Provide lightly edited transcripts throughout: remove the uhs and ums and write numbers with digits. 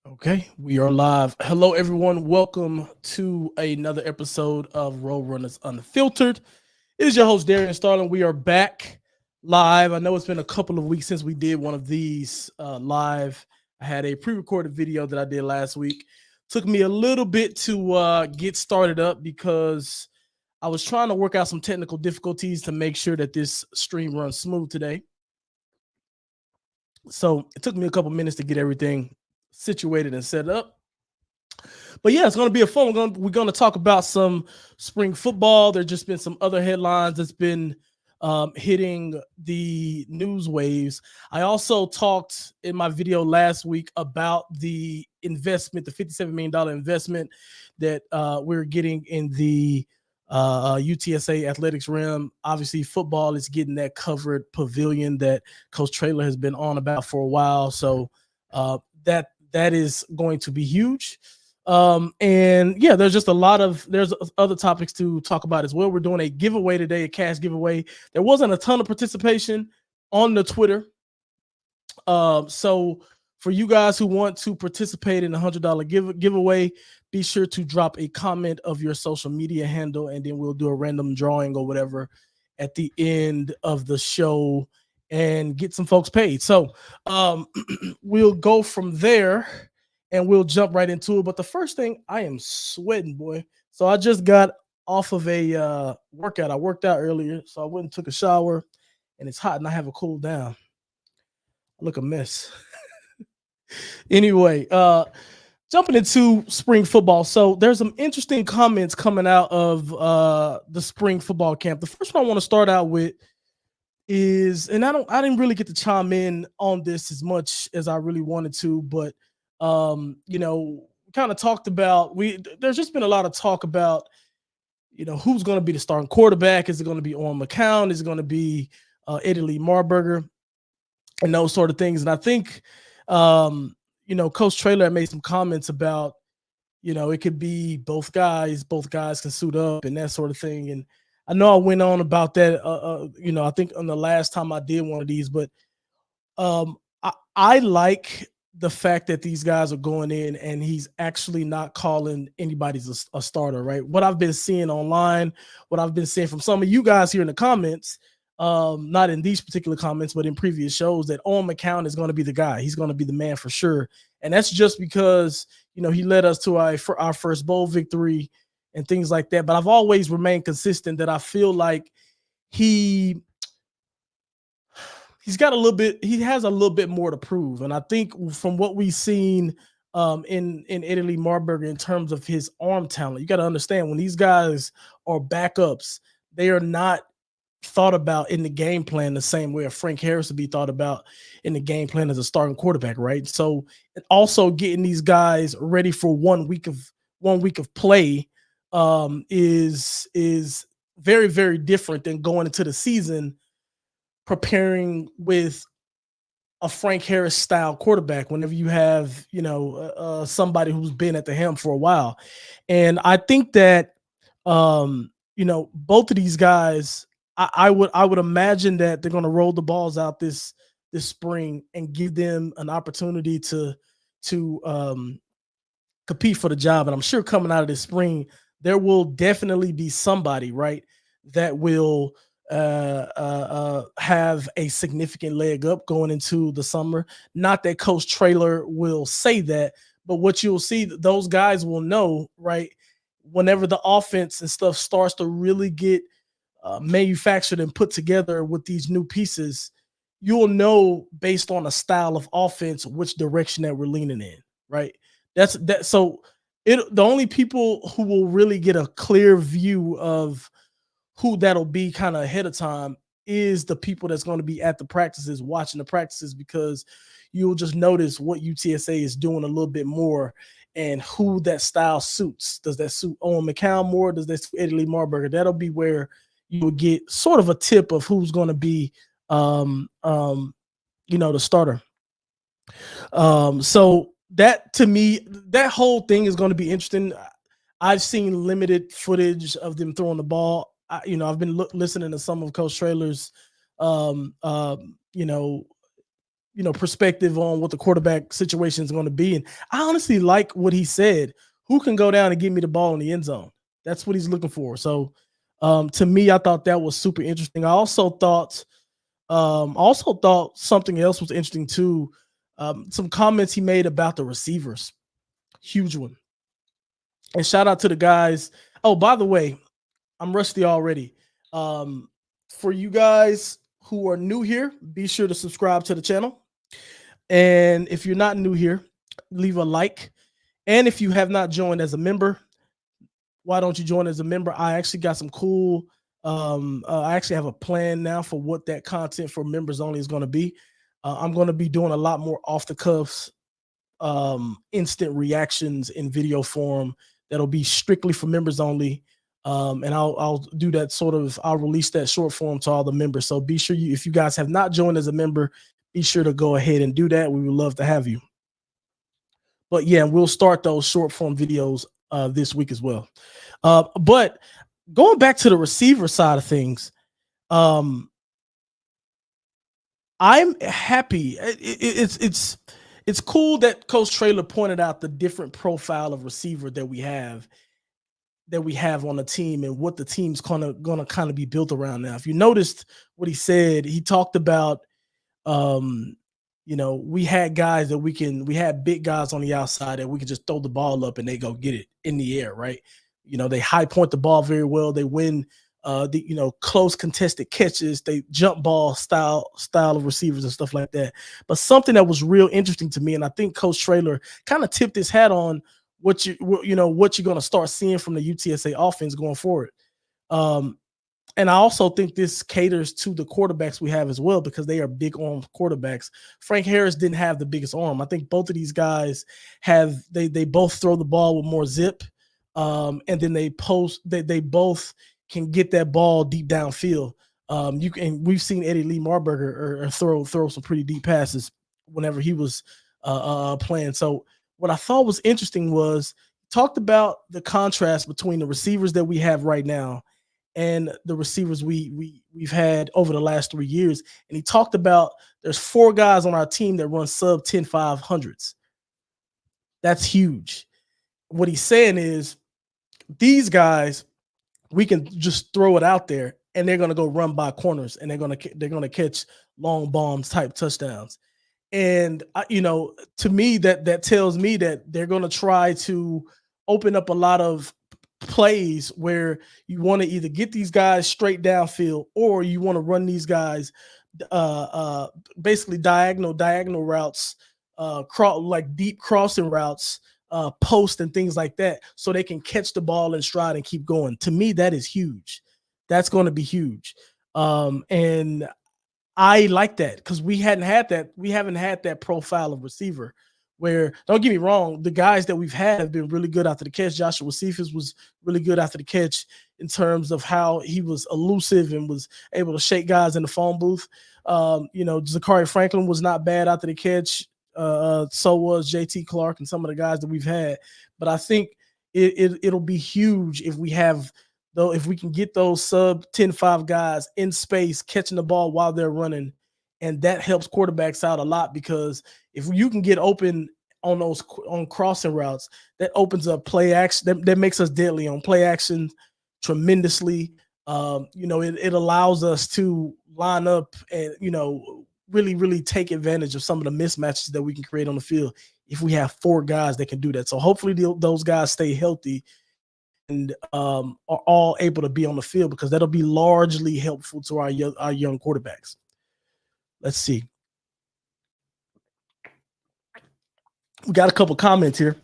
Okay, we are live. Hello, everyone. Welcome to another episode of Road Runners Unfiltered. It is your host, Darian Starling. We are back live. I know it's been a couple of weeks since we did one of these live. I had a pre recorded video that I did last week. Took me a little bit to get started up because I was trying to work out some technical difficulties to make sure that this stream runs smooth today. So it took me a couple minutes to get everything situated and set up. But yeah, it's going to be a fun. We're going to talk about some spring football. There's just been some other headlines that's been hitting the news waves. I also talked in my video last week about the investment, the $57 million investment that we're getting in the UTSA athletics realm. Obviously, football is getting that covered pavilion that Coach Traylor has been on about for a while. So that is going to be huge. And yeah, there's just there's other topics to talk about as well. We're doing a giveaway today, a cash giveaway. There wasn't a ton of participation on the Twitter. So for you guys who want to participate in the $100 giveaway, be sure to drop a comment of your social media handle, and then we'll do a random drawing or whatever at the end of the show and get some folks paid. So we'll go from there and we'll jump right into it. But the first thing, I am sweating, boy. So I just got off of a workout. I worked out earlier, so I went and took a shower, and it's hot, and I have a cool down. I look a mess. Anyway, jumping into spring football. So there's some interesting comments coming out of the spring football camp. The first one I want to start out with is, and I didn't really get to chime in on this as much as I really wanted to, but kind of talked about there's just been a lot of talk about, who's going to be the starting quarterback. Is it going to be Owen McCown? Is it going to be Eddie Lee Marburger? And those sort of things. And I think, Coach Traylor made some comments about, it could be both guys can suit up and that sort of thing. And I know I went on about that, I think on the last time I did one of these, but I like the fact that these guys are going in and he's actually not calling anybody's a starter, right? What I've been seeing online, what I've been seeing from some of you guys here in the comments, not in these particular comments, but in previous shows, that Owen McCown is going to be the guy. He's going to be the man for sure. And that's just because, he led us to our first bowl victory and things like that. But I've always remained consistent that I feel like he has a little bit more to prove. And I think from what we've seen in Eddie Lee Marburger in terms of his arm talent, you got to understand when these guys are backups, they are not thought about in the game plan the same way a Frank Harris would be thought about in the game plan as a starting quarterback, right? So also getting these guys ready for 1 week of play is very, very different than going into the season preparing with a Frank Harris style quarterback whenever you have, somebody who's been at the helm for a while. And I think that, both of these guys, I would imagine that they're going to roll the balls out this spring and give them an opportunity to compete for the job. And I'm sure coming out of this spring, there will definitely be somebody, right, that will have a significant leg up going into the summer. Not that Coach Traylor will say that, but what you'll see, those guys will know, right, whenever the offense and stuff starts to really get manufactured and put together with these new pieces, you'll know based on a style of offense which direction that we're leaning in, right? That's that. So the only people who will really get a clear view of who that'll be kind of ahead of time is the people that's going to be at the practices, watching the practices, because you'll just notice what UTSA is doing a little bit more and who that style suits. Does that suit Owen McCown more? Does that suit Eddie Lee Marburger? That'll be where you will get sort of a tip of who's going to be, the starter. So that, to me, that whole thing is going to be interesting. I've seen limited footage of them throwing the ball. I've been listening to some of Coach Traylor's, perspective on what the quarterback situation is going to be. And I honestly like what he said. Who can go down and give me the ball in the end zone? That's what he's looking for. So to me, I thought that was super interesting. I also thought something else was interesting too. Some comments he made about the receivers. Huge one. And shout out to the guys. Oh, by the way, I'm rusty already. For you guys who are new here, be sure to subscribe to the channel. And if you're not new here, leave a like. And if you have not joined as a member, why don't you join as a member? I actually got some cool. I actually have a plan now for what that content for members only is going to be. I'm going to be doing a lot more off the cuffs, instant reactions in video form that'll be strictly for members only. And I'll do that I'll release that short form to all the members. So be sure if you guys have not joined as a member, be sure to go ahead and do that. We would love to have you. But yeah, we'll start those short form videos this week as well. But going back to the receiver side of things, I'm happy. It's cool that Coach Traylor pointed out the different profile of receiver that we have on the team and what the team's gonna kind of be built around now. If you noticed what he said, he talked about we had guys that we had big guys on the outside that we could just throw the ball up and they go get it in the air, right? They high point the ball very well. They win close contested catches. They jump ball style of receivers and stuff like that. But something that was real interesting to me, and I think Coach Traylor kind of tipped his hat on what you're going to start seeing from the UTSA offense going forward. And I also think this caters to the quarterbacks we have as well, because they are big arm quarterbacks. Frank Harris didn't have the biggest arm. I think both of these guys they both throw the ball with more zip. And then they both can get that ball deep downfield. We've seen Eddie Lee Marburger throw some pretty deep passes whenever he was playing. So what I thought was interesting was talked about the contrast between the receivers that we have right now and the receivers we've had over the last 3 years. And he talked about there's 4 guys on our team that run sub 10.500s. That's huge. What he's saying is these guys, we can just throw it out there and they're going to go run by corners and they're going to catch long bombs type touchdowns. And to me, that tells me that they're going to try to open up a lot of plays where you want to either get these guys straight downfield or you want to run these guys basically diagonal routes, like deep crossing routes, post and things like that, so they can catch the ball in stride and keep going. To me, that is huge. That's going to be huge. And I like that because we haven't had that profile of receiver where, don't get me wrong, the guys that we've had have been really good after the catch. Joshua Cephas was really good after the catch in terms of how he was elusive and was able to shake guys in the phone booth. Zachary Franklin was not bad after the catch. So was JT Clark and some of the guys that we've had. But I think it'll be huge if we can get those sub 10.5 guys in space catching the ball while they're running. And that helps quarterbacks out a lot, because if you can get open on crossing routes, that opens up play action. That makes us deadly on play action tremendously. It allows us to line up and, really, really take advantage of some of the mismatches that we can create on the field if we have 4 guys that can do that. So hopefully those guys stay healthy and are all able to be on the field, because that'll be largely helpful to our young quarterbacks. Let's see. We got a couple comments here.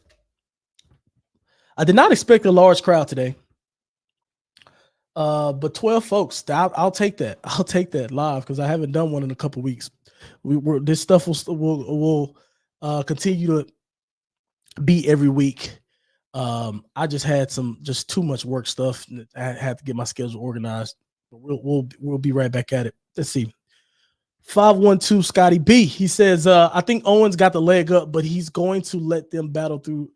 I did not expect a large crowd today. But 12 folks, I'll take that. I'll take that live, because I haven't done one in a couple weeks. This stuff will continue to be every week. I just had too much work stuff. I had to get my schedule organized. But we'll be right back at it. Let's see. 512 Scotty B. He says, I think Owen's got the leg up, but he's going to let them battle through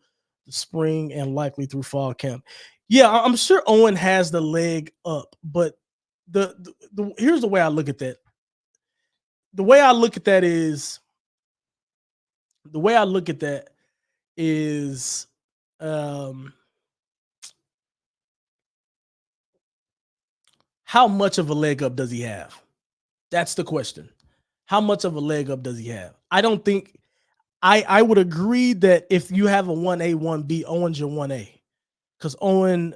the spring and likely through fall camp. Yeah, I'm sure Owen has the leg up, but here's the way I look at that. The way I look at that is The way I look at that is, um, how much of a leg up does he have? That's the question. How much of a leg up does he have? I don't think I would agree that if you have a 1A, 1B, Owen's your 1A. Because Owen,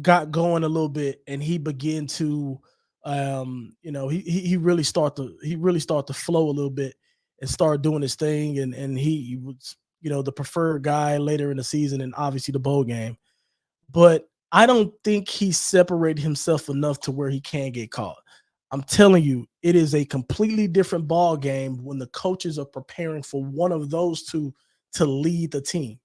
got going a little bit and he began to he really start to flow a little bit and start doing his thing, and he was, the preferred guy later in the season and obviously the bowl game. But I don't think he separated himself enough to where he can get caught. I'm telling you, it is a completely different ball game when the coaches are preparing for one of those two to lead the team.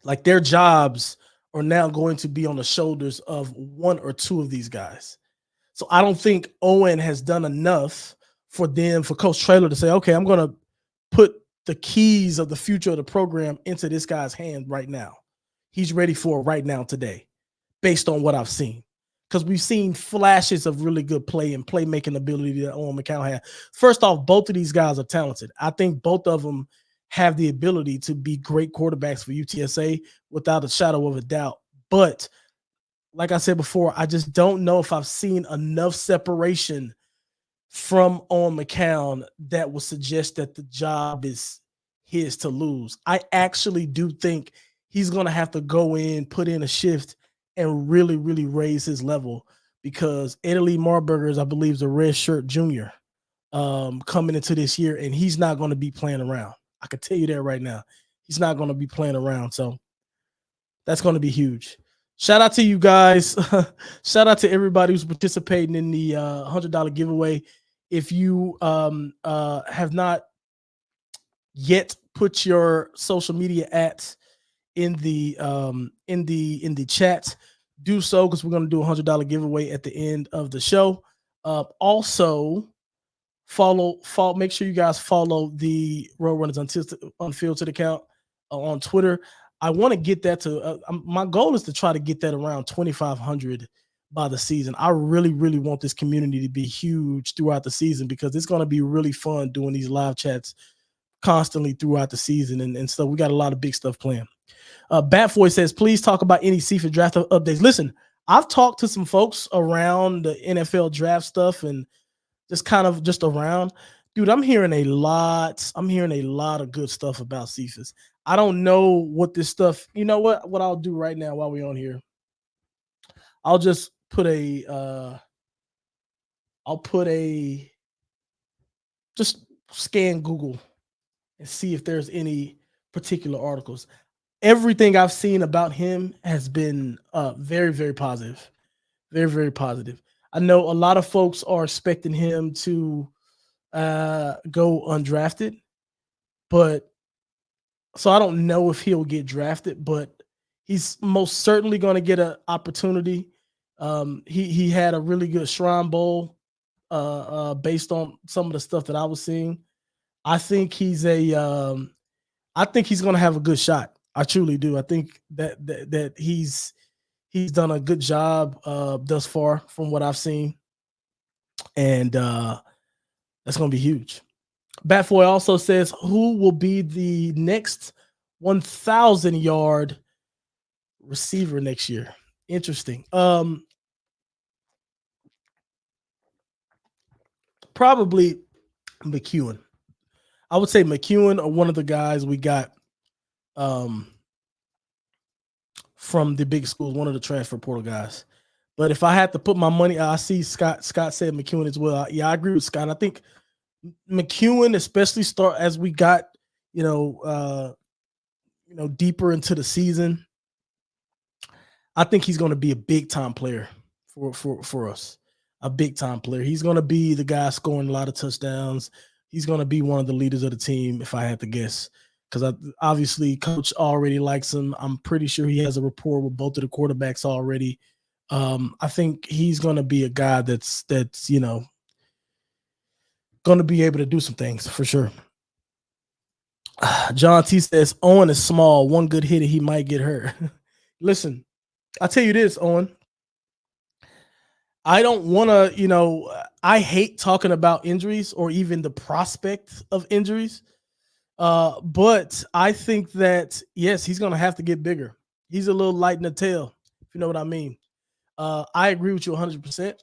Like their jobs are now going to be on the shoulders of one or two of these guys. So I don't think Owen has done enough for Coach Traylor to say, okay, I'm going to put the keys of the future of the program into this guy's hand right now. He's ready for it right now today, based on what I've seen. Because we've seen flashes of really good play and playmaking ability that Owen McCown had. First off, both of these guys are talented. I think both of them have the ability to be great quarterbacks for UTSA without a shadow of a doubt. But like I said before, I just don't know if I've seen enough separation from Owen McCown that would suggest that the job is his to lose. I actually do think he's going to have to go in, put in a shift, and really, really raise his level, because Italy Marburger is, I believe, is a red shirt junior coming into this year, and he's not going to be playing around. I can tell you that right now. He's not going to be playing around. So that's going to be huge. Shout out to you guys. Shout out to everybody who's participating in the $100 giveaway. If you have not yet put your social media ads in the chat, do so, because we're going to do a $100 giveaway at the end of the show. Also, make sure you guys follow the Roadrunners Unfiltered account on Twitter. I want to get that to my goal is to try to get that around 2,500 by the season. I really, really want this community to be huge throughout the season, because it's going to be really fun doing these live chats constantly throughout the season. And so we got a lot of big stuff planned. Batfoy says, please talk about any Seafood draft updates. Listen, I've talked to some folks around the NFL draft stuff and just around. Dude, I'm hearing a lot of good stuff about Cephas. I don't know what this stuff, you know what I'll do right now while we're on here. I'll just put just scan Google and see if there's any particular articles. Everything I've seen about him has been very, very positive. Very, very positive. I know a lot of folks are expecting him to go undrafted, but so I don't know if he'll get drafted, but he's most certainly going to get an opportunity. He had a really good Shrine Bowl based on some of the stuff that I was seeing. I think he's going to have a good shot. I truly do. I think that he's done a good job thus far from what I've seen, and that's going to be huge. Batfoy also says, who will be the next 1,000-yard receiver next year? Interesting. Probably McEwen. I would say McEwen or one of the guys we got from the big schools, one of the transfer portal guys. But if I had to put my money, I see Scott said McEwen as well. Yeah, I agree with Scott. I think McEwen, especially start as we got, deeper into the season, I think he's going to be a big time player for us. A big time player. He's going to be the guy scoring a lot of touchdowns. He's going to be one of the leaders of the team, if I had to guess, because obviously coach already likes him. I'm pretty sure he has a rapport with both of the quarterbacks already. I think he's going to be a guy that's going to be able to do some things for sure. John T says Owen is small. One good hit and he might get hurt. Listen, I'll tell you this, Owen. I don't want to, I hate talking about injuries or even the prospect of injuries, But I think that yes, he's gonna have to get bigger. He's a little light in the tail, if you know what I mean. I agree with you 100%.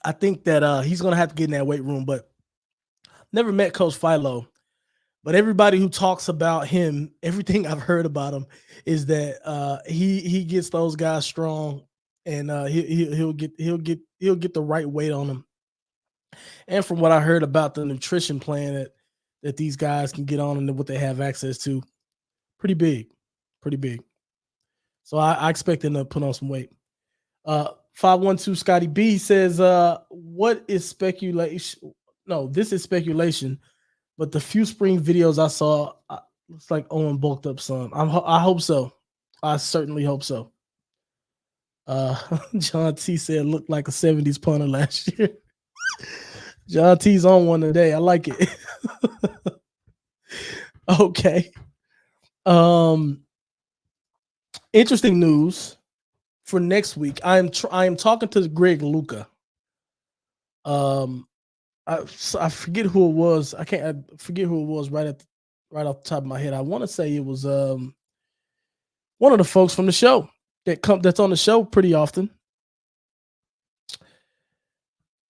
I think that he's gonna have to get in that weight room, but never met Coach Philo. But everybody who talks about him, everything I've heard about him is that he gets those guys strong, and he'll get the right weight on them. And from what I heard about the nutrition plan that these guys can get on and what they have access to, pretty big, pretty big. So I expect them to put on some weight. 512 Scotty B says, what is speculation? No, this is speculation, but the few spring videos I saw looks like Owen bulked up some. I hope so. I certainly hope so. John T said looked like a 70s punter last year. John T's on one today. I like it. Okay. Interesting news for next week. I am talking to Greg Luca. I forget who it was. I forget who it was right off the top of my head. I want to say it was one of the folks from the show that's on the show pretty often.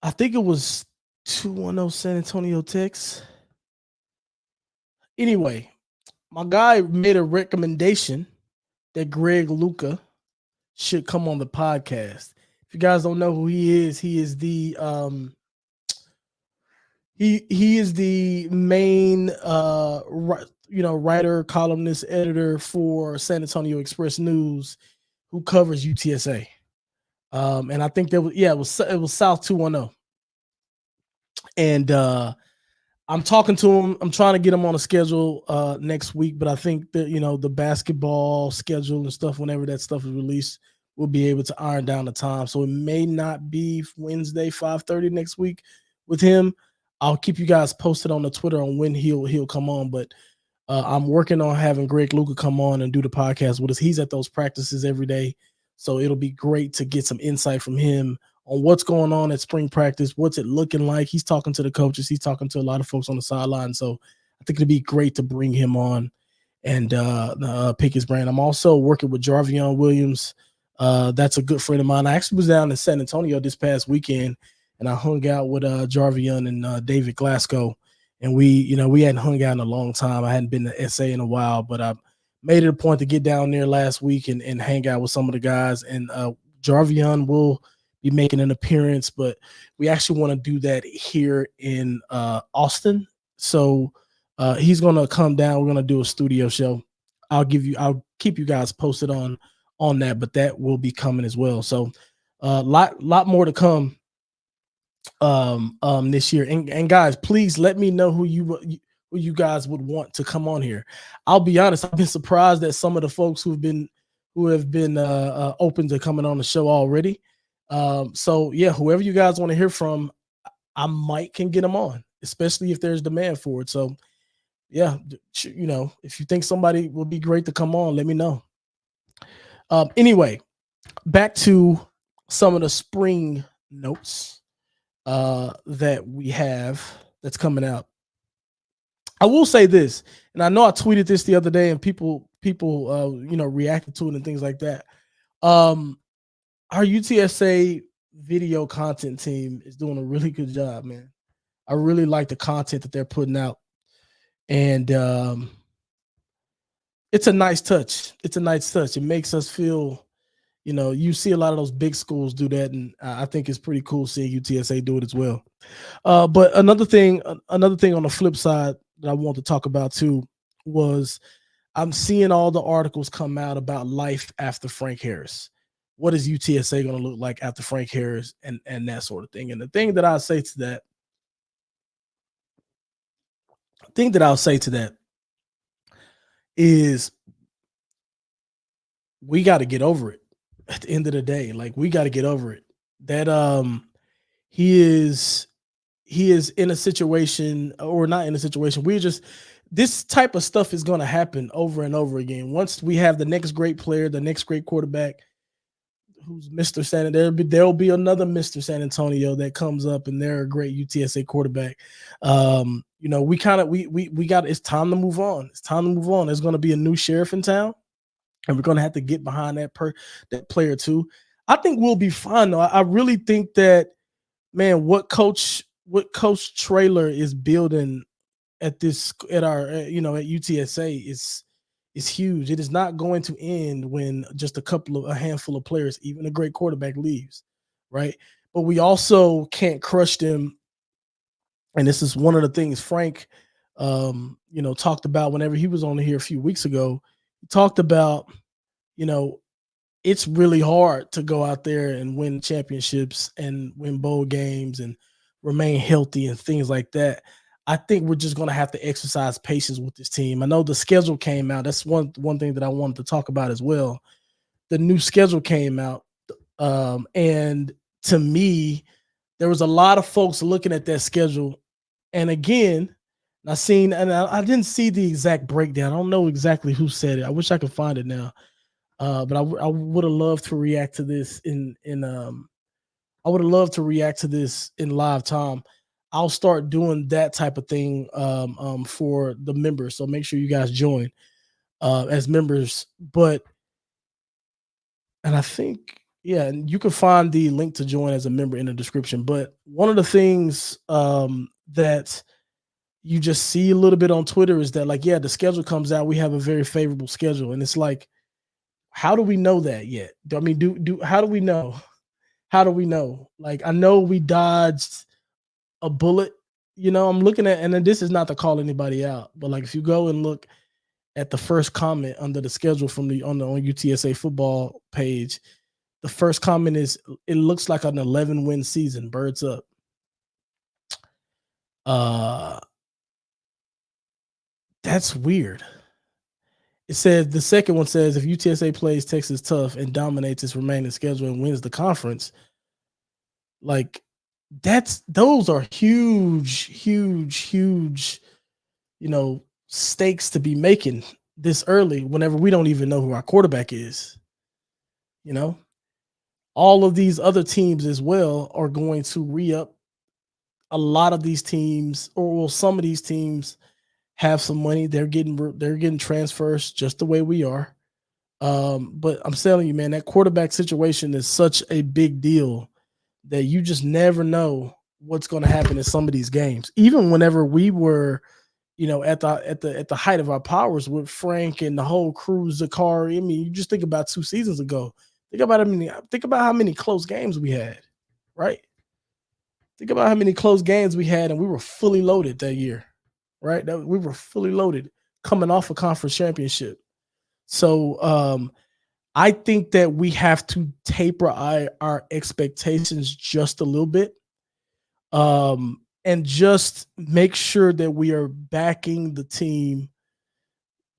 I think it was 210 San Antonio Tex. Anyway, my guy made a recommendation that Greg Luca should come on the podcast. If you guys don't know who he is the he is the main writer, columnist, editor for San Antonio Express News, who covers UTSA. And I think it was South 210. And I'm talking to him. I'm trying to get him on a schedule next week, but I think that the basketball schedule and stuff, whenever that stuff is released, we'll be able to iron down the time. So it may not be Wednesday 5:30 next week with him. I'll keep you guys posted on the Twitter on when he'll come on, but I'm working on having Greg Luca come on and do the podcast with us. He's at those practices every day, so it'll be great to get some insight from him on what's going on at spring practice, what's it looking like. He's talking to the coaches. He's talking to a lot of folks on the sideline, so I think it'd be great to bring him on and pick his brain. I'm also working with Jarvion Williams. That's a good friend of mine. I actually was down in San Antonio this past weekend, and I hung out with Jarvion and David Glasgow, and we hadn't hung out in a long time. I hadn't been to SA in a while, but I made it a point to get down there last week and hang out with some of the guys. And Jarvion will be making an appearance, but we actually want to do that here in Austin. So he's going to come down. We're going to do a studio show. I'll keep you guys posted on that, but that will be coming as well. So lot more to come this year. And guys, please let me know who you guys would want to come on here. I'll be honest, I've been surprised at some of the folks who have been open to coming on the show already. So yeah, whoever you guys want to hear from, I can get them on, especially if there's demand for it. So yeah, if you think somebody would be great to come on, let me know. Anyway, back to some of the spring notes that we have that's coming out. I will say this, and I know I tweeted this the other day, and people reacted to it and things like that. Our UTSA video content team is doing a really good job, man. I really like the content that they're putting out, and it's a nice touch. It makes us feel, you see a lot of those big schools do that, and I think it's pretty cool seeing UTSA do it as well. But another thing on the flip side that I want to talk about too was I'm seeing all the articles come out about life after Frank Harris. What is UTSA going to look like after Frank Harris and that sort of thing? And the thing that I'll say to that is we got to get over it at the end of the day. Like, we got to get over it. That he is in a situation, or not in a situation. This type of stuff is going to happen over and over again. Once we have the next great player, the next great quarterback, who's Mr. San Antonio, there'll be another Mr. San Antonio that comes up, and they're a great UTSA quarterback. we kind of we got it's time to move on. It's time to move on. There's going to be a new sheriff in town, and we're going to have to get behind that player too. I think we'll be fine though. I really think that, man, what Coach Trailer is building at our at UTSA is huge. It is not going to end when just a handful of players, even a great quarterback, leaves, right? But we also can't crush them. And this is one of the things Frank, talked about whenever he was on here a few weeks ago. He talked about, you know, it's really hard to go out there and win championships and win bowl games and remain healthy and things like that. I think we're just going to have to exercise patience with this team. I know the schedule came out. That's one thing that I wanted to talk about as well. The new schedule came out, and to me, there was a lot of folks looking at that schedule. And again, I didn't see the exact breakdown. I don't know exactly who said it. I wish I could find it now. But I would have loved to react to this I would have loved to react to this in live time. I'll start doing that type of thing for the members. So make sure you guys join as members. And I think, yeah, and you can find the link to join as a member in the description. But one of the things that you just see a little bit on Twitter is that, like, yeah, the schedule comes out. We have a very favorable schedule. And it's like, how do we know that yet? I mean, how do we know? How do we know? Like, I know we dodged a bullet. I'm looking at, and then this is not to call anybody out, but like if you go and look at the first comment under the schedule from on UTSA football page, the first comment is, it looks like an 11-win season. Birds up. That's weird. It says, the second one says, if UTSA plays Texas tough and dominates its remaining schedule and wins the conference, like those are huge, huge, huge, stakes to be making this early whenever we don't even know who our quarterback is. All of these other teams as well are going to re-up. A lot of these teams, or some of these teams, have some money. They're getting transfers just the way we are. But I'm telling you, man, that quarterback situation is such a big deal that you just never know what's going to happen in some of these games. Even whenever we were, at the height of our powers with Frank and the whole crew, Zakari. I mean, you just think about 2 seasons ago. Think about how many close games we had, right? Think about how many close games we had, and we were fully loaded that year, right? We were fully loaded coming off a conference championship. So I think that we have to taper our expectations just a little bit, and just make sure that we are backing the team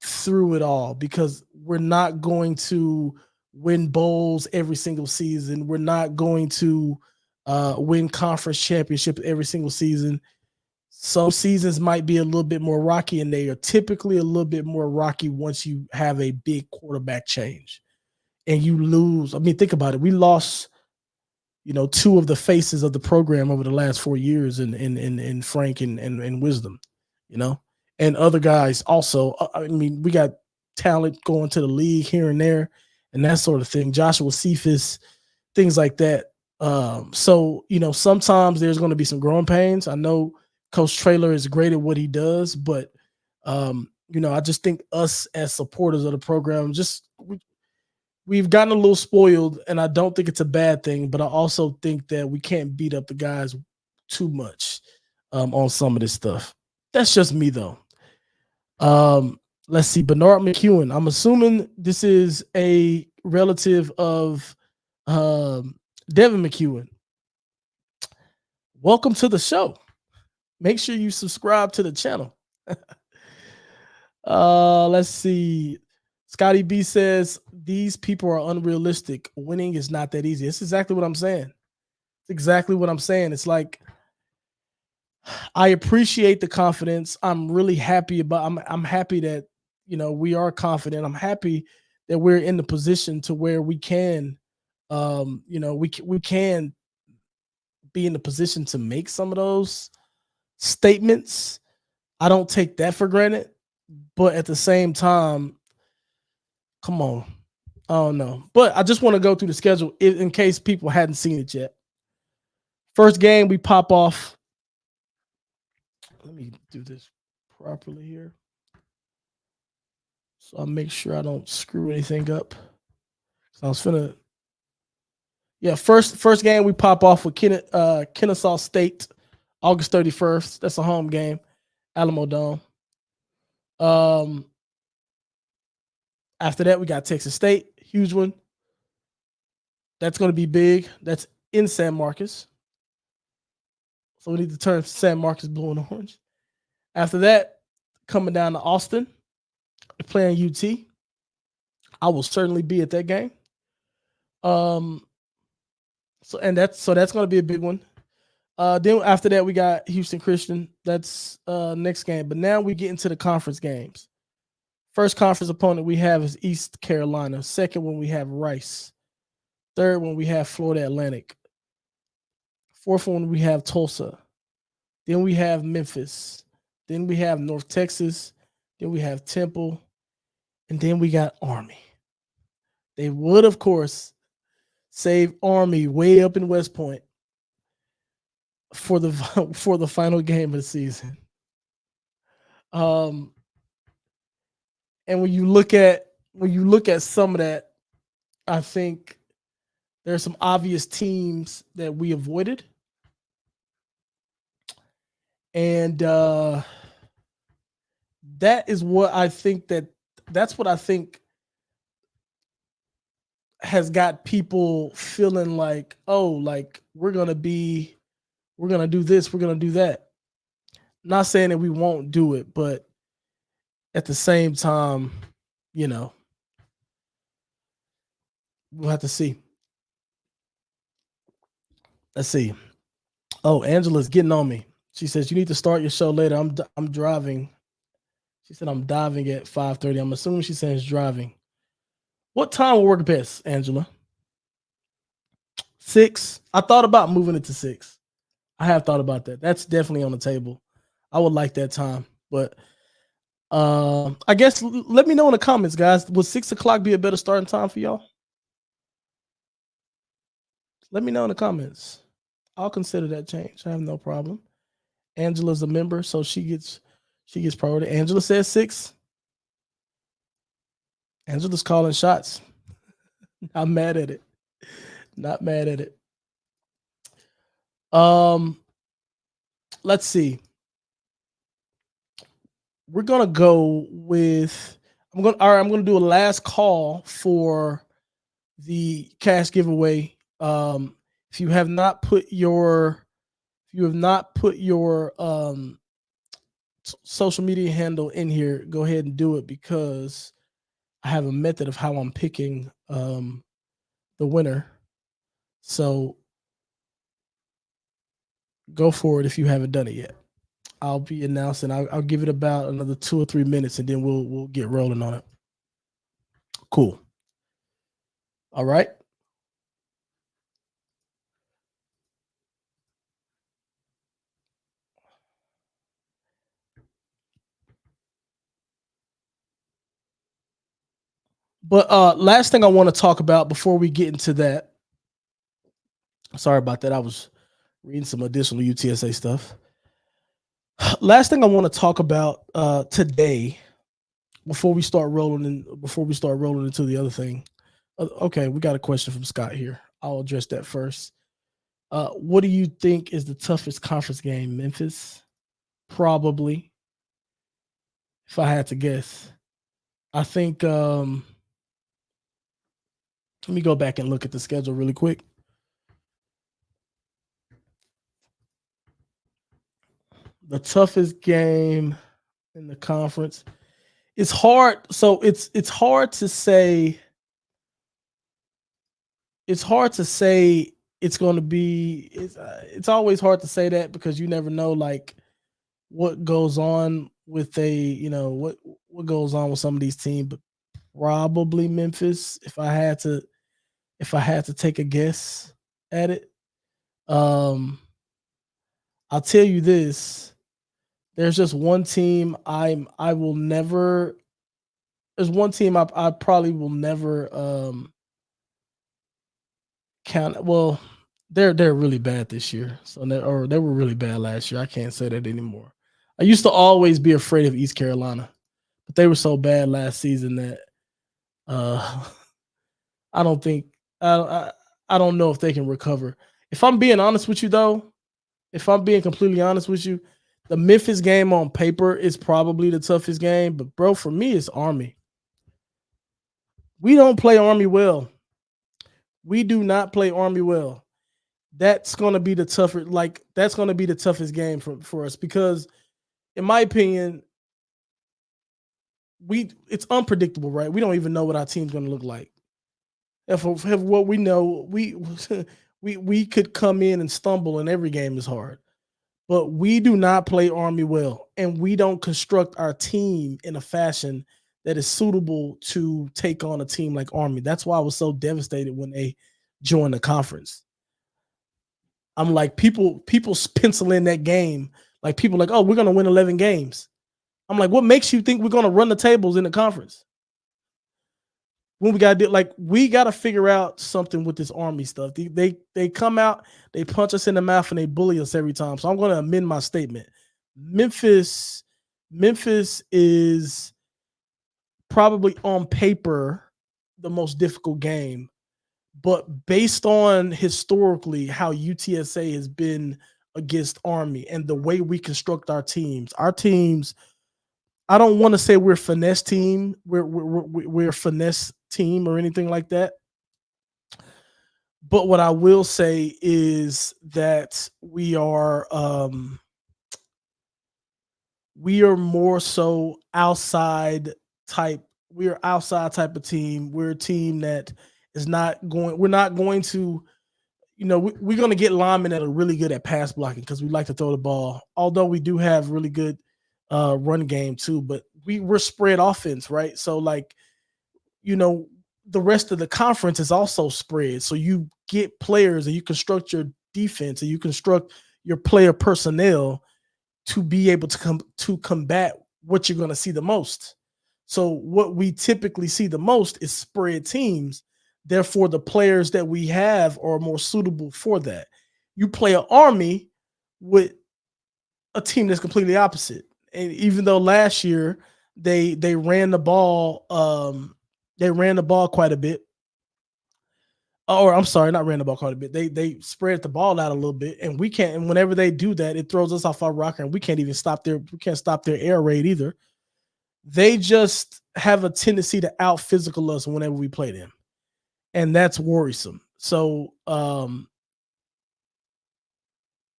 through it all, because we're not going to win bowls every single season. We're not going to win conference championships every single season. Some seasons might be a little bit more rocky, and they are typically a little bit more rocky once you have a big quarterback change and you lose. I mean, think about it. We lost, 2 of the faces of the program over the last 4 years in Frank and Wisdom, and other guys also. I mean, we got talent going to the league here and there and that sort of thing. Joshua Cephas, things like that. So, sometimes there's going to be some growing pains. I know Coach Trailer is great at what he does, but, I just think us as supporters of the program, we've gotten a little spoiled, and I don't think it's a bad thing, but I also think that we can't beat up the guys too much on some of this stuff. That's just me, though. Let's see, Bernard McEwen. I'm assuming this is a relative of Devin McEwen. Welcome to the show. Make sure you subscribe to the channel. Let's see. Scotty B says, these people are unrealistic. Winning is not that easy. It's exactly what I'm saying. It's exactly what I'm saying. It's like, I appreciate the confidence. I'm really happy I'm happy that, we are confident. I'm happy that we're in the position to where we can, we can be in the position to make some of those statements. I don't take that for granted, but at the same time, come on. I don't know. But I just want to go through the schedule in case people hadn't seen it yet. First game, we pop off. Let me do this properly here. So I'll make sure I don't screw anything up. So I was finna. Yeah, first game we pop off with Kennesaw State, August 31st. That's a home game, Alamo Dome. Um, After that, we got Texas State, huge one. That's going to be big. That's in San Marcos. So we need to turn San Marcos blue and orange. After that, coming down to Austin, playing UT. I will certainly be at that game. So that's going to be a big one. Then after that, we got Houston Christian. That's next game. But now we get into the conference games. First conference opponent we have is East Carolina. Second one we have Rice. Third one we have Florida Atlantic. Fourth one we have Tulsa. Then we have Memphis. Then we have North Texas. Then we have Temple. And then we got Army. They would, of course, save Army way up in West Point for the final game of the season. And when you look at some of that, I think there's some obvious teams that we avoided. And that is what I think that's what I think has got people feeling like, oh, like we're gonna do this, we're gonna do that. Not saying that we won't do it, but at the same time, we'll have to see. Let's see. Oh, Angela's getting on me. She says you need to start your show later. I'm driving. She said I'm diving at 5:30. I'm assuming she says driving. What time will work best, Angela? 6. I thought about moving it to 6. I have thought about that. That's definitely on the table. I would like that time, but I guess let me know in the comments, guys. Would 6 o'clock be a better starting time for y'all? Let me know in the comments. I'll consider that change. I have no problem. Angela's a member, so she gets priority. Angela says 6. Angela's calling shots. I'm mad at it. Not mad at it. Let's see. We're gonna go with. I'm gonna do a last call for the cash giveaway. If you have not put your social media handle in here, go ahead and do it, because I have a method of how I'm picking the winner. So go for it if you haven't done it yet. I'll be announcing. I'll give it about another 2 or 3 minutes, and then we'll get rolling on it. Cool. All right. But last thing I want to talk about before we get into that. Sorry about that. I was reading some additional UTSA stuff. Last thing I want to talk about today, before we start rolling into the other thing. Okay, we got a question from Scott here. I'll address that first. What do you think is the toughest conference game? Memphis? Probably. If I had to guess. I think let me go back and look at the schedule really quick. The toughest game in the conference. It's hard. So it's hard to say. It's hard to say it's going to be. It's always hard to say that, because you never know like what goes on with what goes on with some of these teams. But probably Memphis, if I had to take a guess at it. I'll tell you this. There's just one team I will never. There's one team I probably will never count. Well, they're really bad this year. So or they were really bad last year. I can't say that anymore. I used to always be afraid of East Carolina, but they were so bad last season that uh I don't think I don't know if they can recover. If I'm being honest with you though, if I'm being completely honest with you, the Memphis game on paper is probably the toughest game, but bro, for me it's Army. We don't play Army well. We do not play Army well. That's going to be the tougher that's going to be the toughest game for us because in my opinion, it's unpredictable, right? We don't even know what our team's going to look like. If what we know, we could come in and stumble and every game is hard. But we do not play Army well, and we don't construct our team in a fashion that is suitable to take on a team like Army. That's why I was so devastated when they joined the conference. I'm like, people pencil in that game. Like people like, oh, we're gonna win 11 games. I'm like, what makes you think we're gonna run the tables in the conference? When we gotta figure out something with this Army stuff. They come out, they punch us in the mouth, and they bully us every time. So I'm gonna amend my statement. Memphis, Memphis is probably on paper the most difficult game, but based on historically how UTSA has been against Army and the way we construct our teams, I don't want to say we're finesse team, we're a finesse team or anything like that. But what I will say is that we are more so outside type. We're outside type of team. We're a team that is not going. We're not going to. We're going to get linemen that are really good at pass blocking because we like to throw the ball. Although we do have really good run game too, but we're spread offense, right? So you know, the rest of the conference is also spread. So you get players and you construct your defense and you construct your player personnel to be able to combat what you're going to see the most. So what we typically see the most is spread teams. Therefore, the players that we have are more suitable for that. You play an Army with a team that's completely opposite. And even though last year they ran the ball, they ran the ball quite a bit. Or I'm sorry, not ran the ball quite a bit. They spread the ball out a little bit, and we can't. And whenever they do that, it throws us off our rocker, and we can't even stop their we can't stop their air raid either. They just have a tendency to out physical us whenever we play them, and that's worrisome. So,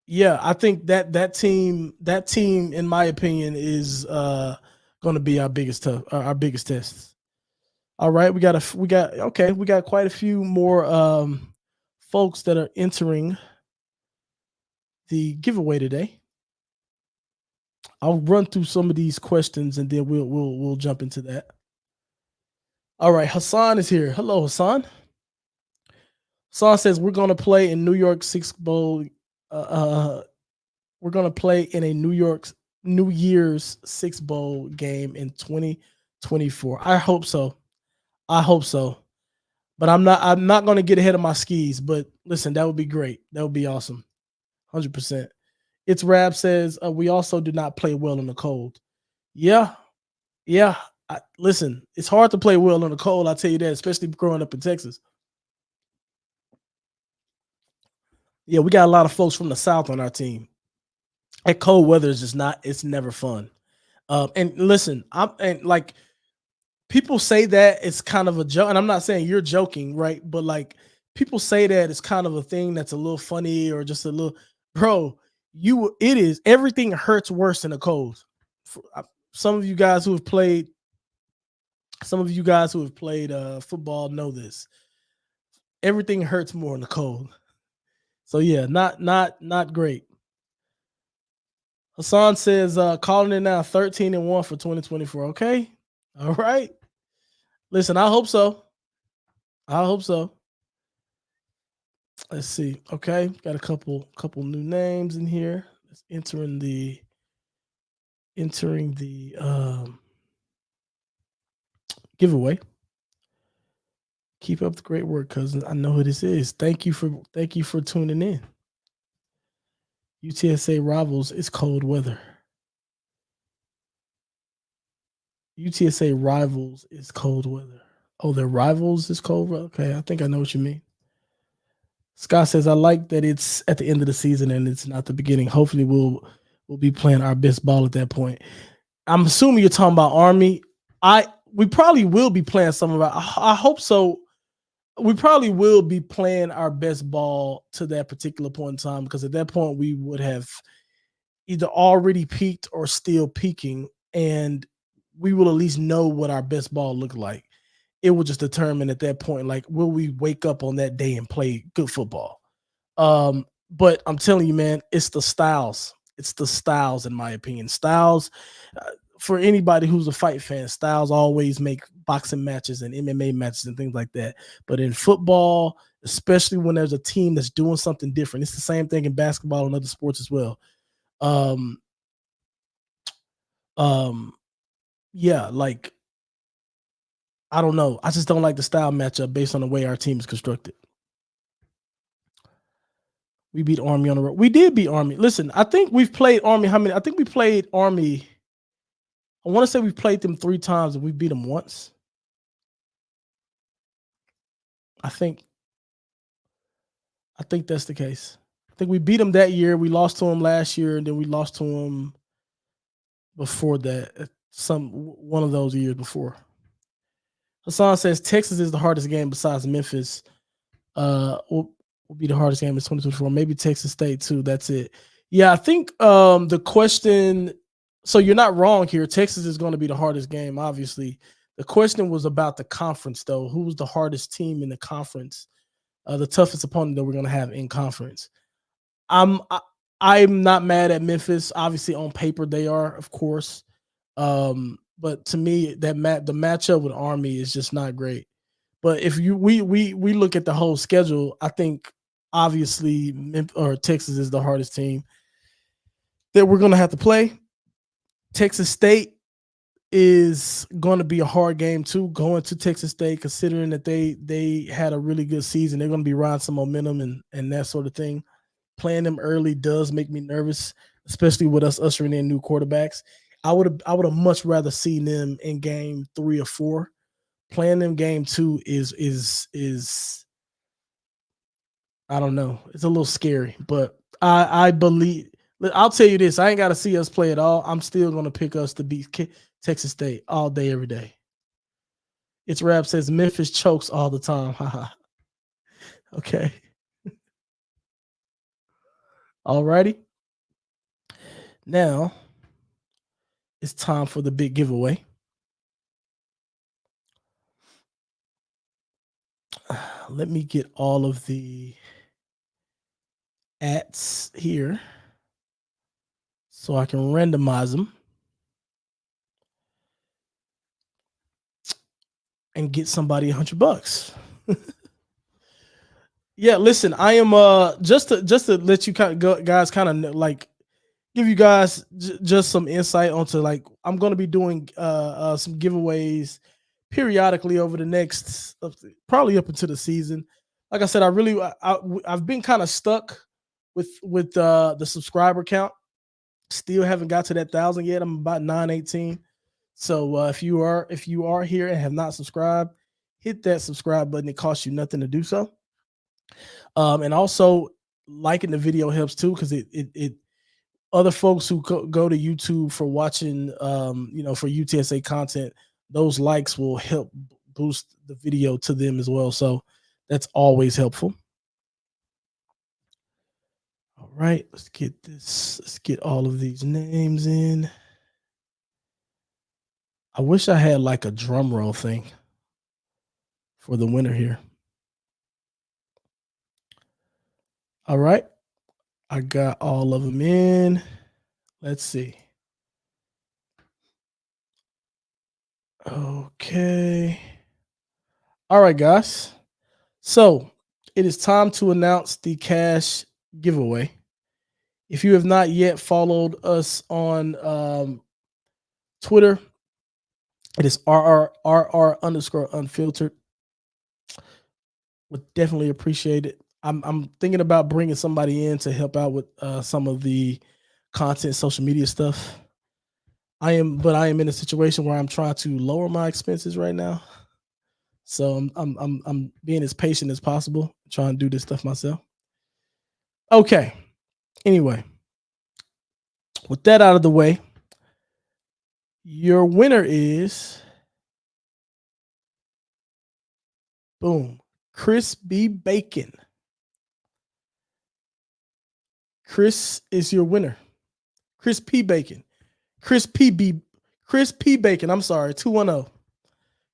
yeah, I think that team, in my opinion, is going to be our biggest test. All right, we got quite a few more folks that are entering the giveaway today. I'll run through some of these questions and then we'll jump into that. All right, Hassan is here. Hello, Hassan. Hassan says we're going to play in New York Six Bowl. We're going to play in a New Year's Six Bowl game in 2024. I hope so. I hope so. But I'm not going to get ahead of my skis. But listen, that would be great. That would be awesome. 100%. It's Rab says we also do not play well in the cold. Yeah, yeah. Listen, it's hard to play well in the cold. I'll tell you that, especially growing up in Texas. Yeah, we got a lot of folks from the South on our team. And cold weather is just not. It's never fun. And listen, people say that it's kind of a joke, and I'm not saying you're joking, right? But like people say that it's kind of a thing that's a little funny or just a little, bro. It is everything hurts worse in the cold. Some of you guys who have played, football know this. Everything hurts more in the cold. So yeah, not great. Hassan says calling it now 13-1 for 2024. Okay. All right. Listen, I hope so. I hope so. Let's see. Okay. Got a couple new names in here. Let's enter in the entering the giveaway. Keep up the great work, cousin. I know who this is. Thank you for tuning in. UTSA rivals is cold weather. UTSA rivals is cold weather. Oh, their rivals is cold weather. Okay, I think I know what you mean. Scott says, I like that it's at the end of the season and it's not the beginning. Hopefully we'll be playing our best ball at that point. I'm assuming you're talking about Army. We probably will be playing some of our I hope so. We probably will be playing our best ball to that particular point in time, because at that point we would have either already peaked or still peaking, and we will at least know what our best ball looked like. It will just determine at that point, like, will we wake up on that day and play good football? But I'm telling you, man, it's the styles. It's the styles, in my opinion. Styles, for anybody who's a fight fan, styles always make boxing matches and MMA matches and things like that. But in football, especially when there's a team that's doing something different, it's the same thing in basketball and other sports as well. Um, um, yeah, like, I don't know. I just don't like the style matchup based on the way our team is constructed. We beat Army on the road. We did beat Army. Listen, I think we've played Army. How many? I think we played Army. I want to say we've played them 3 times and we beat them once. I think that's the case. I think we beat them that year. We lost to them last year, and then we lost to them before that. One of those years before. Hassan says Texas is the hardest game besides Memphis. Will be the hardest game in 2024. Maybe Texas State too. That's it. Yeah, I think the question. So you're not wrong here. Texas is going to be the hardest game, obviously. The question was about the conference, though. Who's the hardest team in the conference? The toughest opponent that we're going to have in conference. I'm not mad at Memphis. Obviously, on paper they are, of course. But to me, the matchup with Army is just not great. But if we look at the whole schedule, I think obviously Texas is the hardest team that we're going to have to play. Texas State is going to be a hard game too, going to Texas State, considering that they had a really good season. They're going to be riding some momentum and that sort of thing. Playing them early does make me nervous, especially with us ushering in new quarterbacks. I would have much rather seen them in game 3 or 4. Playing them game 2 is I don't know. It's a little scary, but I believe. I'll tell you this: I ain't got to see us play at all. I'm still going to pick us to beat Texas State all day, every day. It's Rap says Memphis chokes all the time. Okay. Alrighty. Now it's time for the big giveaway. Let me get all of the ats here so I can randomize them and get somebody $100. Yeah, listen, I am just to let you guys kind of like give you guys just some insight onto, like, I'm going to be doing some giveaways periodically over the next probably up into the season. Like I said, I've been kind of stuck with the subscriber count. Still haven't got to that 1,000 yet. I'm about 918. So if you are here and have not subscribed, hit that subscribe button. It costs you nothing to do so. And also liking the video helps too, because it other folks who go to YouTube for watching, for UTSA content, those likes will help boost the video to them as well. So that's always helpful. All right, let's get this. Let's get all of these names in. I wish I had like a drum roll thing for the winner here. All right, I got all of them in. Let's see. Okay. All right, guys. So it is time to announce the cash giveaway. If you have not yet followed us on Twitter, it is RR_unfiltered. Would definitely appreciate it. I'm thinking about bringing somebody in to help out with some of the content, social media stuff. But I am in a situation where I'm trying to lower my expenses right now. So I'm being as patient as possible, trying to do this stuff myself. Okay. Anyway, with that out of the way, your winner is boom, Chris B. Bacon. Chris is your winner. Chris P. Bacon. Chris P. B. Chris P. Bacon. I'm sorry, 210.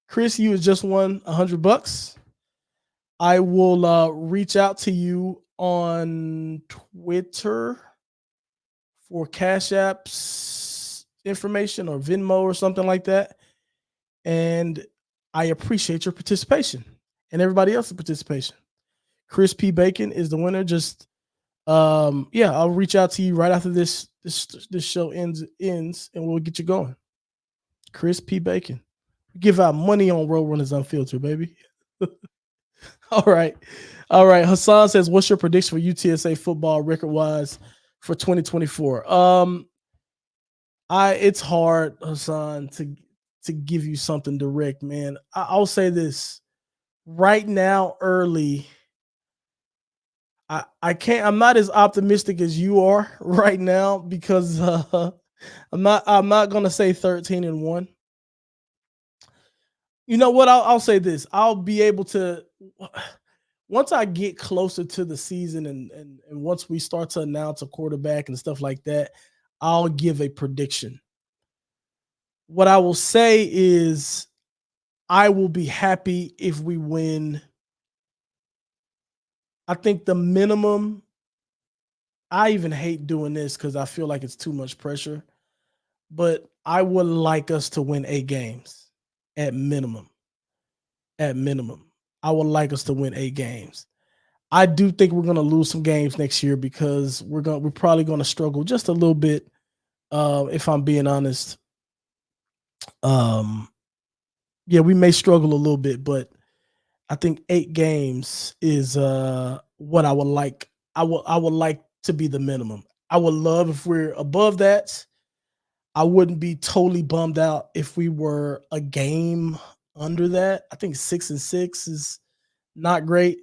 Chris, you has just won $100. I will reach out to you on Twitter for Cash App's information or Venmo or something like that. And I appreciate your participation and everybody else's participation. Chris P. Bacon is the winner. Just yeah, I'll reach out to you right after this show ends and we'll get you going. Chris P. Bacon. Give out money on Roadrunners Unfiltered, baby. All right. All right. Hassan says, what's your prediction for UTSA football record-wise for 2024? It's hard, Hassan, to give you something direct, man. I'll say this. Right now, early, I'm not as optimistic as you are right now because I'm not gonna say 13-1. You know what? I'll say this. I'll be able to once I get closer to the season and once we start to announce a quarterback and stuff like that, I'll give a prediction. What I will say is I will be happy if we win. I think the minimum, I even hate doing this because I feel like it's too much pressure, but I would like us to win 8 games at minimum. At minimum. I would like us to win 8 games. I do think we're going to lose some games next year because we're probably going to struggle just a little bit. If I'm being honest, yeah, we may struggle a little bit, but I think 8 games is what I would like. I would like to be the minimum. I would love if we're above that. I wouldn't be totally bummed out if we were a game under that. I think 6-6 is not great.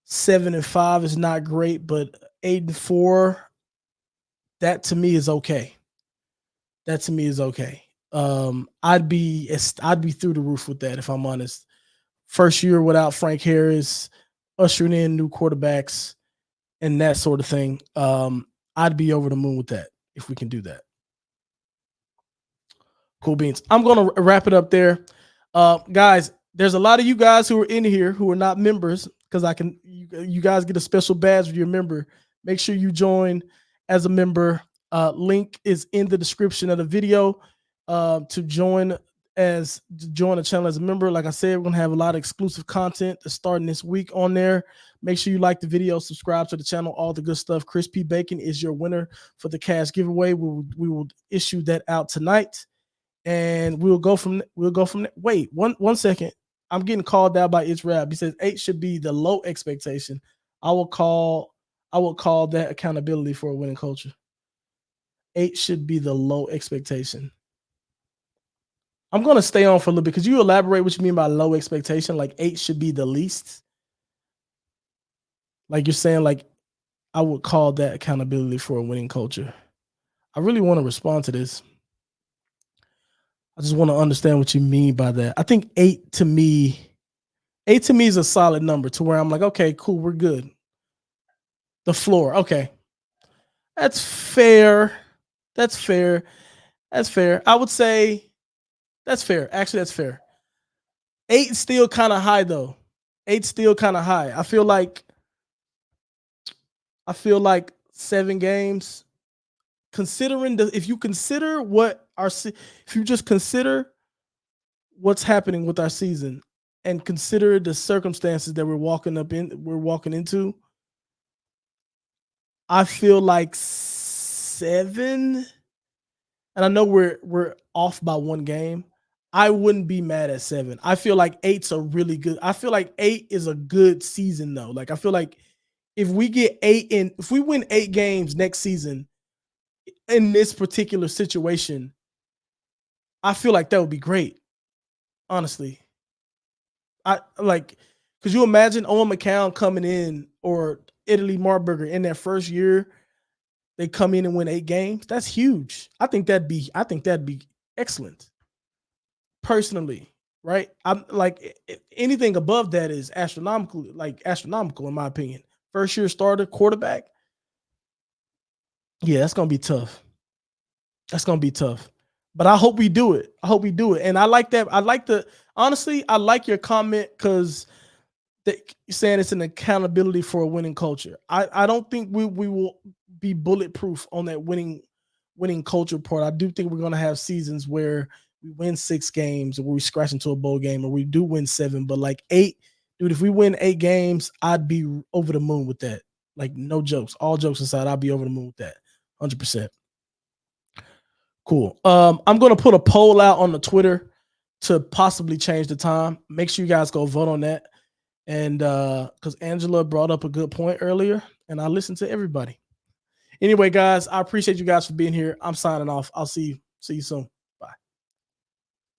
7-5 is not great, but 8-4, that to me is okay. That to me is okay. I'd be through the roof with that if I'm honest. First year without Frank Harris, ushering in new quarterbacks and that sort of thing. I'd be over the moon with that if we can do that. Cool beans. I'm going to wrap it up there. Guys, there's a lot of you guys who are in here who are not members because you guys get a special badge if you're a member. Make sure you join as a member. Link is in the description of the video to join the channel as a member. Like I said, we're going to have a lot of exclusive content starting this week on there. Make sure you like the video, subscribe to the channel, all the good stuff. Chris P. Bacon is your winner for the cash giveaway. We will issue that out tonight. And we'll go from wait, one second. I'm getting called out by It's Rap. He says 8 should be the low expectation. I will call that accountability for a winning culture. 8 should be the low expectation. I'm gonna stay on for a little bit. Could you elaborate what you mean by low expectation? Like 8 should be the least? Like you're saying, like I would call that accountability for a winning culture. I really want to respond to this. I just want to understand what you mean by that. I think 8 to me is a solid number to where I'm like, okay, cool, we're good. The floor, okay. That's fair. That's fair. That's fair. I would say that's fair. Actually, that's fair. 8 is still kind of high though. 8 still kind of high. I feel like 7 games. Considering if you just consider what's happening with our season and consider the circumstances that we're walking into, I feel like 7 and I know we're off by one game. I wouldn't be mad at 7. I feel like 8's a really good. I feel like 8 is a good season though. Like I feel like if we get 8 in, if we win 8 games next season in this particular situation, I feel like that would be great. Honestly, I like. Could you imagine Owen McCown coming in or Italy Marburger in their first year? They come in and win 8 games. That's huge. I think that'd be excellent. Personally, right? I'm like anything above that is astronomical, like astronomical in my opinion. First year starter quarterback. Yeah, that's gonna be tough. That's gonna be tough. But I hope we do it. I hope we do it. And I like that. I like the honestly, I like your comment because saying it's an accountability for a winning culture. I don't think we will be bulletproof on that winning culture part. I do think we're gonna have seasons where we win 6 games or we scratch into a bowl game or we do win 7, but like 8, dude, if we win 8 games, I'd be over the moon with that. Like no jokes, all jokes aside, I'd be over the moon with that. 100%. Cool. I'm gonna put a poll out on the Twitter to possibly change the time. Make sure you guys go vote on that. And because Angela brought up a good point earlier, and I listened to everybody. Anyway, guys, I appreciate you guys for being here. I'm signing off. I'll see you soon.